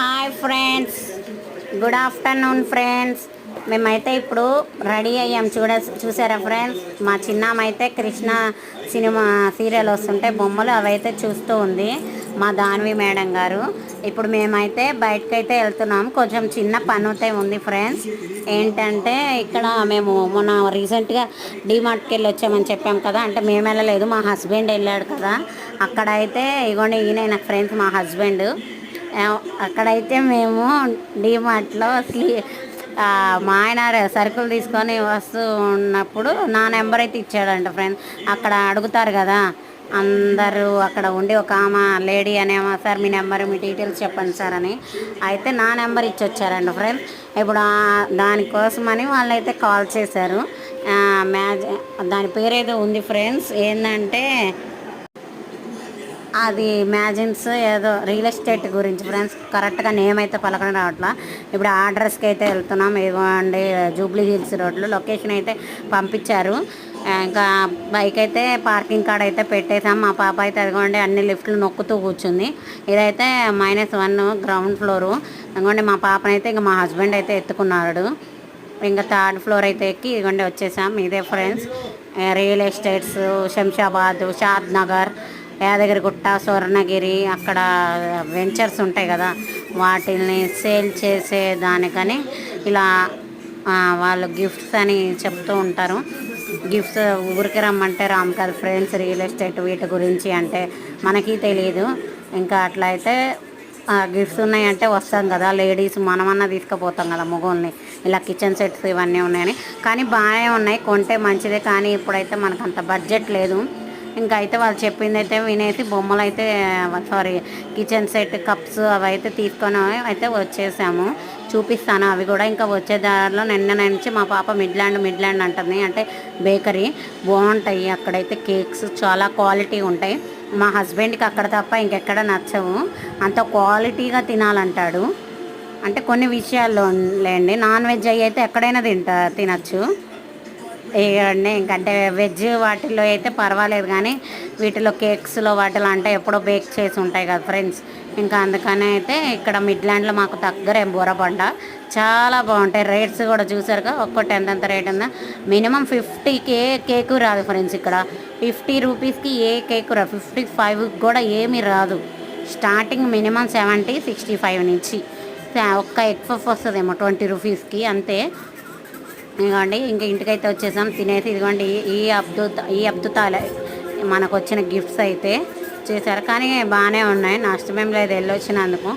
Hi friends, good afternoon friends. మేమైతే ఇప్పుడు ready అయ్యాం. చూసారా ఫ్రెండ్స్, మా చిన్నమైతే కృష్ణ సినిమా సీరియల్ వస్తుంటే బొమ్మలు అవైతే చూస్తూ ఉంది మా దాన్వి మేడం గారు. ఇప్పుడు మేమైతే బయటకైతే వెళ్తున్నాం. కొంచెం చిన్న పని అయితే ఉంది ఫ్రెండ్స్. ఏంటంటే ఇక్కడ మేము మొన్న రీసెంట్గా డీమార్ట్కి వెళ్ళి వచ్చామని చెప్పాం కదా. అంటే మేము వెళ్ళలేదు, మా హస్బెండ్ వెళ్ళాడు కదా. అక్కడైతే ఇగోండి, ఈయన నాకు ఫ్రెండ్స్, మా హస్బెండ్. అక్కడైతే మేము డీమార్ట్లో మా ఆయన సరుకులు తీసుకొని వస్తూ ఉన్నప్పుడు నా నెంబర్ అయితే ఇచ్చాడంట ఫ్రెండ్. అక్కడ అడుగుతారు కదా అందరూ, అక్కడ ఉండి ఒక ఆమె లేడీ అనేమో, సార్ మీ నెంబర్ మీ డీటెయిల్స్ చెప్పండి సార్ అని అయితే నా నెంబర్ ఇచ్చి వచ్చారంట ఫ్రెండ్. ఇప్పుడు దానికోసమని వాళ్ళైతే కాల్ చేశారు. దాని పేరేదో ఉంది ఫ్రెండ్స్, ఏంటంటే అది మ్యాజిన్స్ ఏదో రియల్ ఎస్టేట్ గురించి ఫ్రెండ్స్. కరెక్ట్గా నేమ్ అయితే పలకడం రావట్లా. ఇప్పుడు ఆ అడ్రస్కి అయితే వెళ్తున్నాం. ఇదిగోండి జూబ్లీ హిల్స్ రోడ్లు, లొకేషన్ అయితే పంపించారు. ఇంకా బైక్ అయితే పార్కింగ్ కాడ అయితే పెట్టేసాం. మా పాప అయితే అదిగోండి అన్ని లిఫ్ట్లు నొక్కుతూ కూర్చుంది. ఇదైతే -1 గ్రౌండ్ ఫ్లోరు. ఇదిగోండి మా పాపనైతే ఇంకా మా హస్బెండ్ అయితే ఎత్తుకున్నాడు. ఇంకా 3rd ఫ్లోర్ అయితే ఎక్కి ఇదిగోండి వచ్చేసాం. ఇదే ఫ్రెండ్స్ రియల్ ఎస్టేట్స్, శంషాబాద్, షాద్ నగర్, యాదగిరిగుట్ట, స్వర్ణగిరి, అక్కడ వెంచర్స్ ఉంటాయి కదా, వాటిని సేల్ చేసే దానికని ఇలా వాళ్ళు గిఫ్ట్స్ అని చెప్తూ ఉంటారు. గిఫ్ట్స్ ఊరికి రమ్మంటే రామ్ కదా ఫ్రెండ్స్. రియల్ ఎస్టేట్ వీటి గురించి అంటే మనకి తెలియదు. ఇంకా అట్లా అయితే గిఫ్ట్స్ ఉన్నాయంటే వస్తాం కదా లేడీస్, మనమన్నా తీసుకుపోతాం కదా మగోళ్ళని. ఇలా కిచెన్ సెట్స్ ఇవన్నీ ఉన్నాయని, కానీ బాగానే ఉన్నాయి, కొంటే మంచిదే. కానీ ఇప్పుడైతే మనకు అంత బడ్జెట్ లేదు. ఇంకా అయితే వాళ్ళు చెప్పింది అయితే వినేసి బొమ్మలు అయితే కిచెన్ సెట్, కప్స్ అవి అయితే తీసుకొని అయితే వచ్చేసాము. చూపిస్తాను అవి కూడా. ఇంకా వచ్చే దారిలో నిన్న నుంచి మా పాప మిడ్లాండ్ అంటుంది, అంటే బేకరీ బాగుంటాయి అక్కడైతే. కేక్స్ చాలా క్వాలిటీ ఉంటాయి. మా హస్బెండ్కి అక్కడ తప్ప ఇంకెక్కడ నచ్చవు, అంత క్వాలిటీగా తినాలంటాడు. అంటే కొన్ని విషయాల్లో లేండి, నాన్ వెజ్ అవి అయితే ఎక్కడైనా తినచ్చు. ఇవన్నీ ఇంకంటే వెజ్ వాటిల్లో అయితే పర్వాలేదు, కానీ వీటిలో కేక్స్లో వాటిలో అంటే ఎప్పుడో బేక్ చేసి ఉంటాయి కదా ఫ్రెండ్స్. ఇంకా అందుకని అయితే ఇక్కడ మిడ్లాండ్లో మాకు దగ్గర బోరబండ చాలా బాగుంటాయి. రేట్స్ కూడా చూసారుగా, ఒక్కటి ఎంతెంత రేట్ ఉందా. మినిమం 50కే కేకు రాదు ఫ్రెండ్స్. ఇక్కడ 50 రూపీస్కి ఏ కేకు రాదు, 55 కూడా ఏమీ రాదు. స్టార్టింగ్ మినిమం 70, 65 నుంచి ఒక్క ఎగ్ పఫ్ వస్తుందేమో 20 రూపీస్కి, అంతే. ఇదిగోండి ఇంకా ఇంటికైతే వచ్చేసాం తినేసి. ఇదిగోండి ఈ అద్భుతాలు మనకు వచ్చిన గిఫ్ట్స్ అయితే చేశారు, కానీ బాగానే ఉన్నాయి. నష్టమేం లేదు వెళ్ళొచ్చినందుకు.